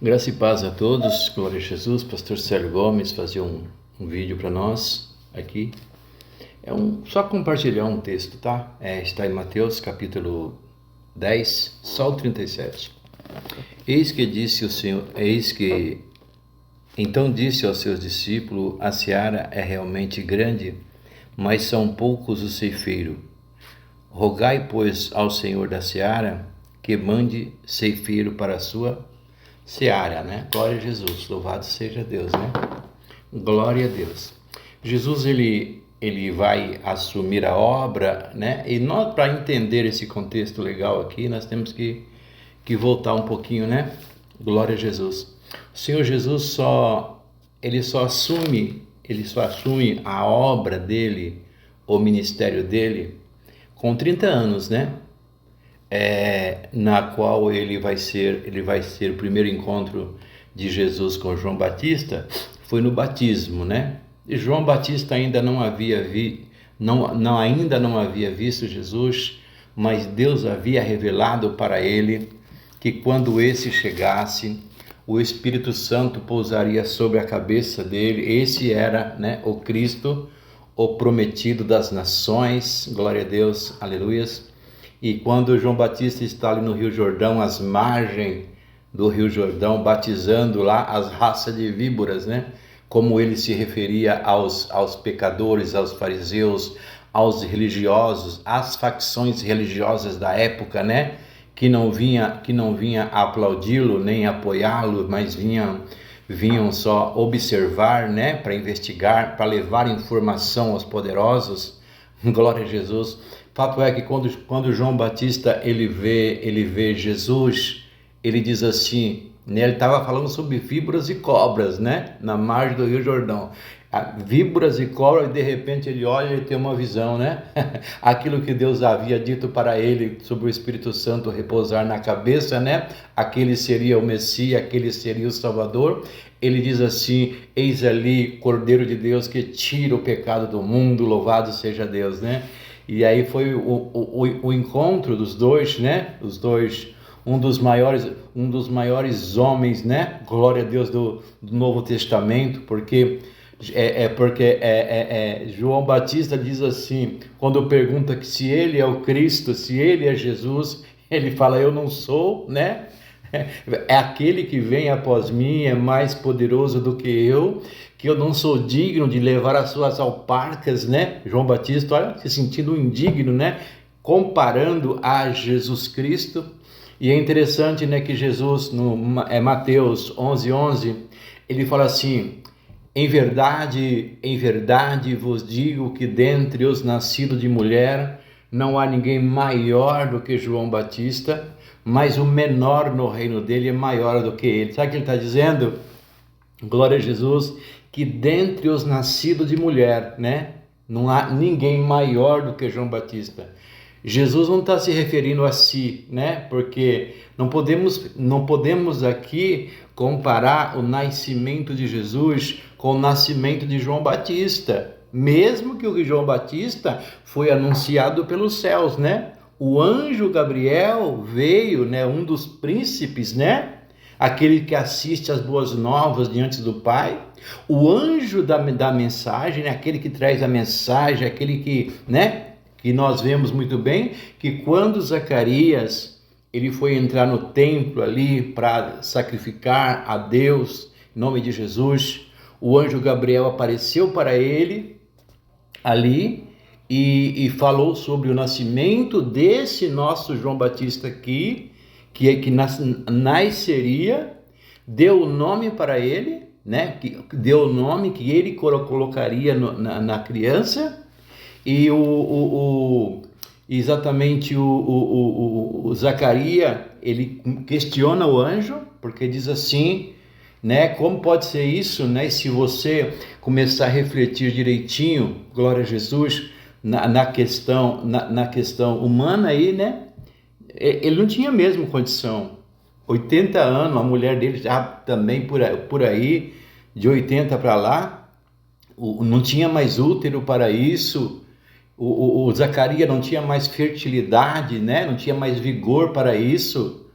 Graça e paz a todos, glória a Jesus. Pastor Célio Gomes fazia um vídeo para nós aqui. Só compartilhar um texto, tá? Está em Mateus capítulo 10, só o 37. Então disse aos seus discípulos: a seara é realmente grande, mas são poucos os ceifeiros. Rogai, pois, ao Senhor da seara que mande ceifeiro para a sua seara, né? Glória a Jesus, louvado seja Deus, né? Glória a Deus. Jesus, ele vai assumir a obra, né? E nós, para entender esse contexto legal aqui, nós temos que voltar um pouquinho, né? Glória a Jesus. O Senhor Jesus só assume a obra dele, o ministério dele, com 30 anos, né? Na qual ele vai ser o primeiro encontro de Jesus com João Batista, foi no batismo, né? E João Batista ainda não havia visto Jesus, mas Deus havia revelado para ele que quando esse chegasse, o Espírito Santo pousaria sobre a cabeça dele. Esse era, né, o Cristo, o prometido das nações. Glória a Deus, aleluias. E quando João Batista está ali no Rio Jordão, às margens do Rio Jordão, batizando lá as raças de víboras, né? Como ele se referia aos pecadores, aos fariseus, aos religiosos, às facções religiosas da época, né? Que não vinha aplaudi-lo nem apoiá-lo, mas vinham só observar, né? Para investigar, para levar informação aos poderosos. Glória a Jesus. Fato é que quando João Batista ele vê Jesus, ele diz assim, né, ele estava falando sobre víboras e cobras, né, na margem do Rio Jordão. Víboras e cobras, e de repente ele olha e tem uma visão, né? Aquilo que Deus havia dito para ele sobre o Espírito Santo repousar na cabeça, né? Aquele seria o Messias, aquele seria o Salvador. Ele diz assim: eis ali, Cordeiro de Deus que tira o pecado do mundo, louvado seja Deus, né? E aí foi o encontro dos dois, né? Os dois, um dos maiores homens, né? Glória a Deus do Novo Testamento, porque João Batista diz assim, quando pergunta que se ele é o Cristo, se ele é Jesus, ele fala: eu não sou, né? É aquele que vem após mim, é mais poderoso do que eu não sou digno de levar as suas alparcas, né? João Batista, olha, se sentindo indigno, né? Comparando a Jesus Cristo. E é interessante, né, que Jesus, Mateus 11:11, ele fala assim: em verdade vos digo que dentre os nascidos de mulher não há ninguém maior do que João Batista, mas o menor no reino dele é maior do que ele. Sabe o que ele está dizendo? Glória a Jesus, que dentre os nascidos de mulher, né, não há ninguém maior do que João Batista. Jesus não está se referindo a si, né? Porque não podemos aqui comparar o nascimento de Jesus com o nascimento de João Batista. Mesmo que o João Batista foi anunciado pelos céus, né? O anjo Gabriel veio, né? Um dos príncipes, né? Aquele que assiste às boas novas diante do Pai. O anjo da mensagem, né? Aquele que traz a mensagem, aquele que, né? Que nós vemos muito bem, que quando Zacarias ele foi entrar no templo ali para sacrificar a Deus, em nome de Jesus, o anjo Gabriel apareceu para ele ali e falou sobre o nascimento desse nosso João Batista aqui, que nasceria, deu o nome para ele, né? Que deu o nome que ele colocaria na criança. E exatamente o Zacarias, ele questiona o anjo, porque diz assim, né? Como pode ser isso, né? Se você começar a refletir direitinho, glória a Jesus, na questão humana aí, né? Ele não tinha mesmo condição. 80 anos, a mulher dele já também por aí, de 80 para lá, não tinha mais útero para isso. O Zacarias não tinha mais fertilidade, né? Não tinha mais vigor para isso.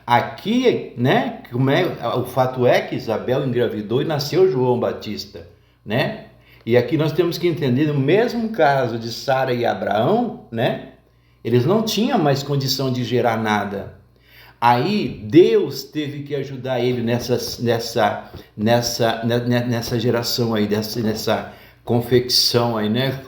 Aqui, né, o fato é que Isabel engravidou e nasceu João Batista, né? E aqui nós temos que entender, no mesmo caso de Sara e Abraão, né? Eles não tinham mais condição de gerar nada. Aí Deus teve que ajudar ele nessa geração aí, nessa confecção aí, né?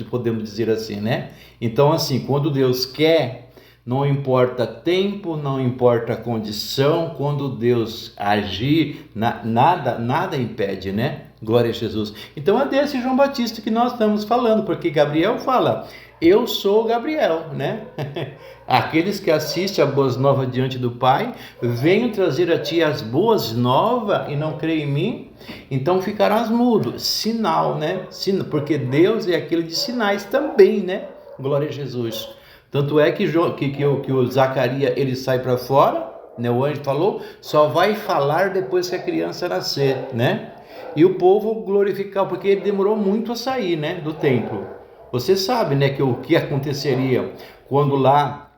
Podemos dizer assim, né? Então, assim, quando Deus quer, não importa tempo, não importa condição, quando Deus agir, nada impede, né? Glória a Jesus. Então é desse João Batista que nós estamos falando, porque Gabriel fala, eu sou Gabriel, né? Aqueles que assistem a boas novas diante do Pai, venho trazer a ti as boas novas e não creem em mim, então ficarás mudo. Sinal, né? Porque Deus é aquele de sinais também, né? Glória a Jesus. Tanto é que o Zacarias, ele sai para fora, né? O anjo falou, só vai falar depois que a criança nascer, né? E o povo glorificar, porque ele demorou muito a sair, né, do templo. Você sabe, né, que o que aconteceria quando lá,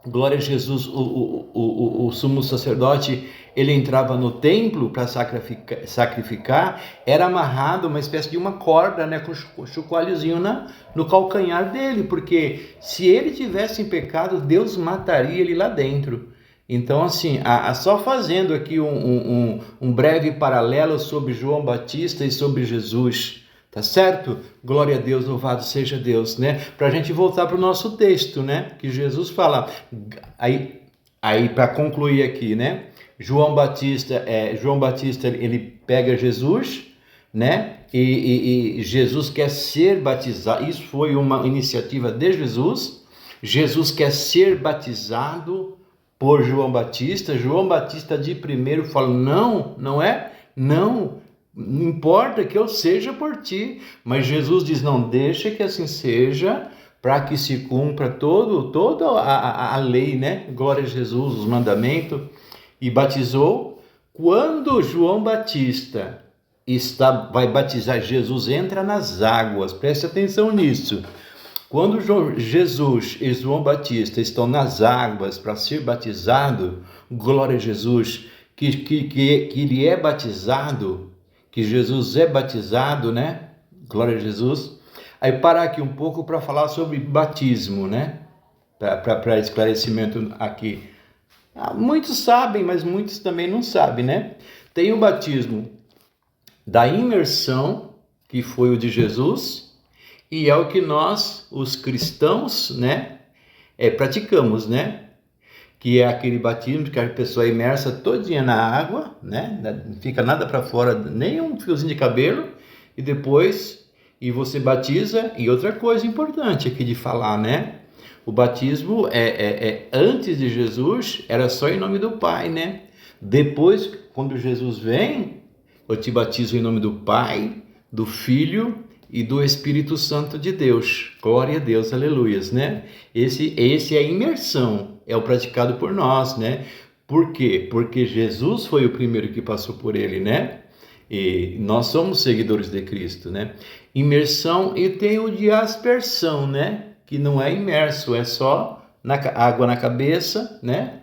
glória a Jesus, o sumo sacerdote, ele entrava no templo para sacrificar, era amarrado uma espécie de uma corda, né, com um chocalhozinho no calcanhar dele, porque se ele tivesse em pecado, Deus mataria ele lá dentro. Então, assim, só fazendo aqui um breve paralelo sobre João Batista e sobre Jesus, tá certo? Glória a Deus, louvado seja Deus, né? Para a gente voltar para o nosso texto, né? Que Jesus fala, aí para concluir aqui, né? João Batista, ele pega Jesus, né? E Jesus quer ser batizado, isso foi uma iniciativa de Jesus. Jesus quer ser batizado por João Batista. João Batista de primeiro fala, não importa que eu seja por ti, mas Jesus diz, não, deixa que assim seja, para que se cumpra toda a lei, né? Glória a Jesus, os mandamentos, e batizou. Quando João Batista vai batizar, Jesus entra nas águas, preste atenção nisso. Quando Jesus e João Batista estão nas águas para ser batizado, glória a Jesus, que ele é batizado, que Jesus é batizado, né? Glória a Jesus. Aí parar aqui um pouco para falar sobre batismo, né? Para esclarecimento aqui. Muitos sabem, mas muitos também não sabem, né? Tem o batismo da imersão, que foi o de Jesus, e é o que nós, os cristãos, né, praticamos, né? Que é aquele batismo que a pessoa é imersa todinha na água, né? Não fica nada para fora, nem um fiozinho de cabelo, e depois você batiza. E outra coisa importante aqui de falar, né? O batismo antes de Jesus era só em nome do Pai, né? Depois, quando Jesus vem, eu te batizo em nome do Pai, do Filho e do Espírito Santo de Deus. Glória a Deus, aleluias, né? Esse é a imersão, é o praticado por nós, né? Por quê? Porque Jesus foi o primeiro que passou por ele, né? E nós somos seguidores de Cristo, né? Imersão, e tem o de aspersão, né? Que não é imerso, é só água na cabeça, né?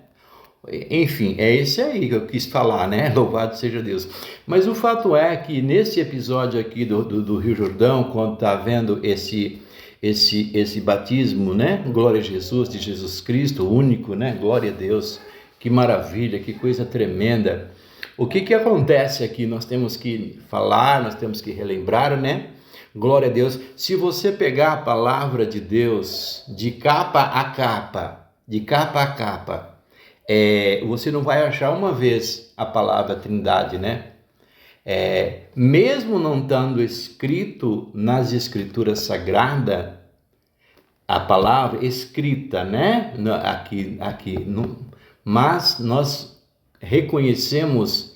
Enfim, é esse aí que eu quis falar, né? Louvado seja Deus. Mas o fato é que nesse episódio aqui do Rio Jordão, quando está havendo esse batismo, né? Glória a Jesus, de Jesus Cristo, único, né? Glória a Deus. Que maravilha, que coisa tremenda. O que acontece aqui? Nós temos que falar, nós temos que relembrar, né? Glória a Deus. Se você pegar a palavra de Deus de capa a capa, você não vai achar uma vez a palavra Trindade, né? Mesmo não estando escrito nas Escrituras Sagradas, a palavra escrita, né? Mas nós reconhecemos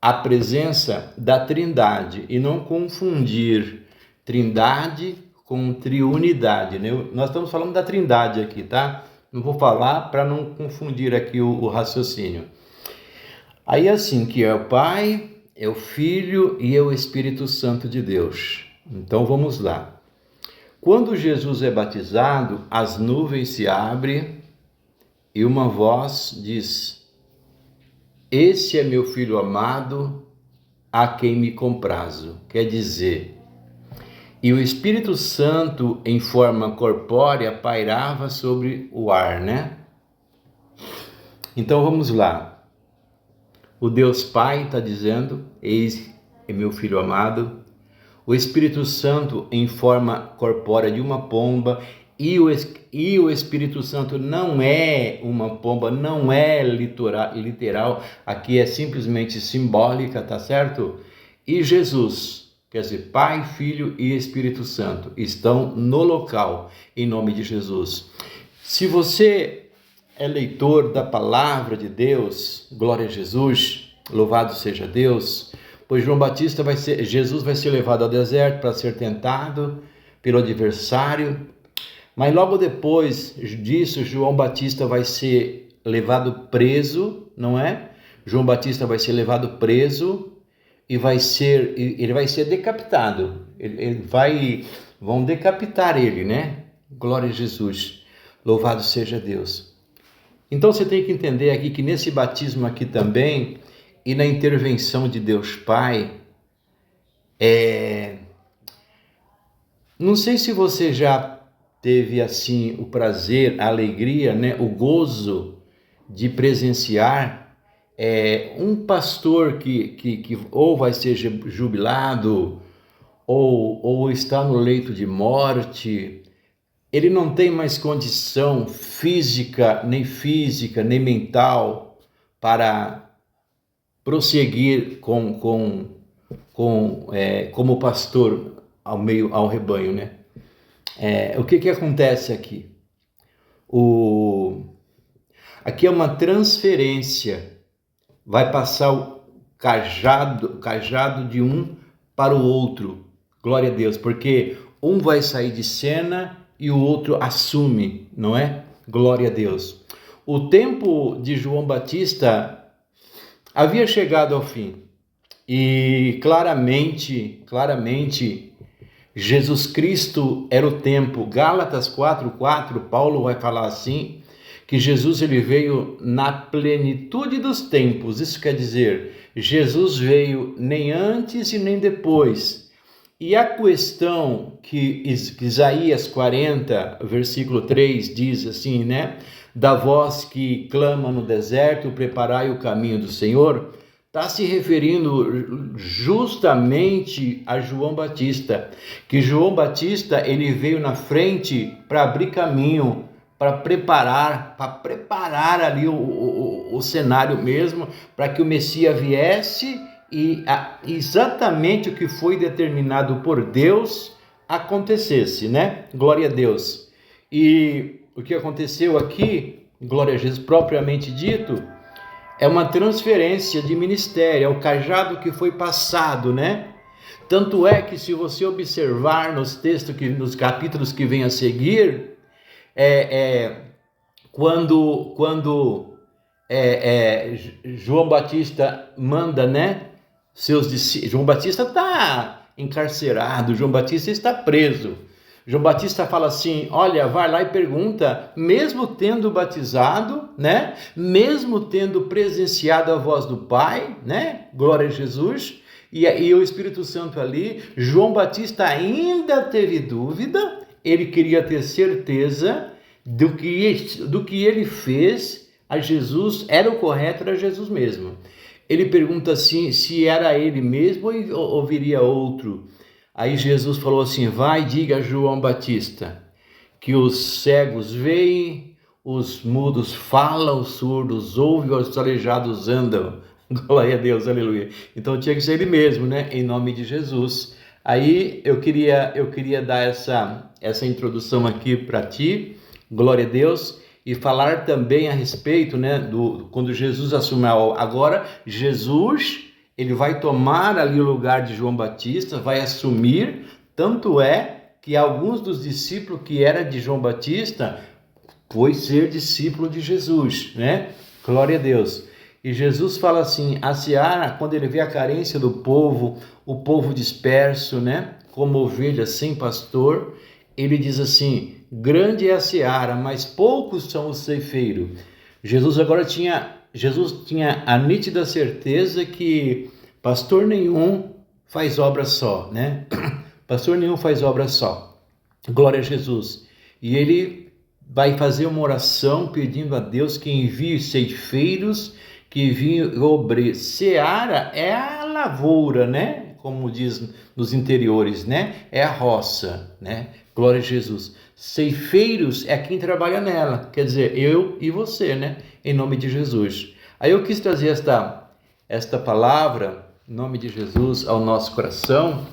a presença da Trindade e não confundir Trindade com triunidade, né? Nós estamos falando da Trindade aqui, tá? Não vou falar para não confundir aqui o raciocínio. Aí assim, que é o Pai, é o Filho e é o Espírito Santo de Deus. Então vamos lá. Quando Jesus é batizado, as nuvens se abrem e uma voz diz: esse é meu filho amado, a quem me comprazo. Quer dizer, e o Espírito Santo em forma corpórea pairava sobre o ar, né? Então vamos lá. O Deus Pai está dizendo, eis é meu filho amado. O Espírito Santo em forma corpórea de uma pomba, e o Espírito Santo não é uma pomba, não é literal, aqui é simplesmente simbólica, tá certo? E Jesus, quer dizer, Pai, Filho e Espírito Santo estão no local, em nome de Jesus. Se você é leitor da palavra de Deus, glória a Jesus, louvado seja Deus, pois Jesus vai ser levado ao deserto para ser tentado pelo adversário, mas logo depois disso, João Batista vai ser levado preso, não é? João Batista vai ser levado preso e ele vai ser decapitado. Vão decapitar ele, né? Glória a Jesus, louvado seja Deus. Então você tem que entender aqui que nesse batismo aqui também, e na intervenção de Deus Pai, não sei se você já teve assim o prazer, a alegria, né, o gozo de presenciar um pastor que ou vai ser jubilado ou está no leito de morte. Ele não tem mais condição física, nem mental para prosseguir como pastor ao rebanho, né? O que acontece aqui? Aqui é uma transferência, vai passar o cajado de um para o outro, glória a Deus, porque um vai sair de cena e o outro assume, não é? Glória a Deus. O tempo de João Batista havia chegado ao fim e claramente Jesus Cristo era o tempo. Gálatas 4:4, Paulo vai falar assim, que Jesus ele veio na plenitude dos tempos. Isso quer dizer, Jesus veio nem antes e nem depois. E a questão que Isaías 40, versículo 3 diz assim, né? Da voz que clama no deserto, preparai o caminho do Senhor, está se referindo justamente a João Batista, que João Batista ele veio na frente para abrir caminho, para preparar ali o cenário mesmo, para que o Messias viesse e exatamente o que foi determinado por Deus acontecesse, né? Glória a Deus. E o que aconteceu aqui, glória a Jesus, propriamente dito, é uma transferência de ministério, é o cajado que foi passado, né? Tanto é que se você observar nos textos, nos capítulos que vêm a seguir, quando João Batista manda, né? Seus discípulos, João Batista está encarcerado, João Batista está preso. João Batista fala assim, olha, vai lá e pergunta, mesmo tendo batizado, né? Mesmo tendo presenciado a voz do Pai, né? Glória a Jesus, e o Espírito Santo ali, João Batista ainda teve dúvida, ele queria ter certeza do que ele fez a Jesus, era o correto, era Jesus mesmo. Ele pergunta assim, se era ele mesmo ou viria outro. Aí Jesus falou assim, vai, diga a João Batista, que os cegos veem, os mudos falam, os surdos ouvem, os aleijados andam. Glória a Deus, aleluia. Então tinha que ser ele mesmo, né? Em nome de Jesus. Aí eu queria dar essa introdução aqui para ti, glória a Deus, e falar também a respeito, né, quando Jesus assumiu. Agora, Jesus, ele vai tomar ali o lugar de João Batista, vai assumir, tanto é que alguns dos discípulos que era de João Batista foi ser discípulo de Jesus, né? Glória a Deus. E Jesus fala assim, a seara, quando ele vê a carência do povo, o povo disperso, né? Como ovelhas sem pastor, ele diz assim, grande é a seara, mas poucos são os ceifeiros. Jesus agora tinha Jesus tinha a nítida certeza que pastor nenhum faz obra só, né? Pastor nenhum faz obra só. Glória a Jesus. E ele vai fazer uma oração pedindo a Deus que envie ceifeiros, que envie obreiros. Seara é a lavoura, né? Como diz nos interiores, né? É a roça, né? Glória a Jesus. Ceifeiros é quem trabalha nela, quer dizer, eu e você, né? Em nome de Jesus. Aí eu quis trazer esta palavra, em nome de Jesus, ao nosso coração.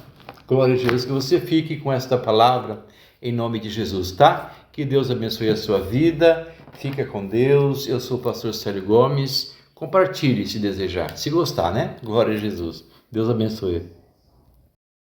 Glória a Jesus, que você fique com esta palavra em nome de Jesus, tá? Que Deus abençoe a sua vida, fica com Deus. Eu sou o pastor Célio Gomes. Compartilhe se desejar, se gostar, né? Glória a Jesus. Deus abençoe.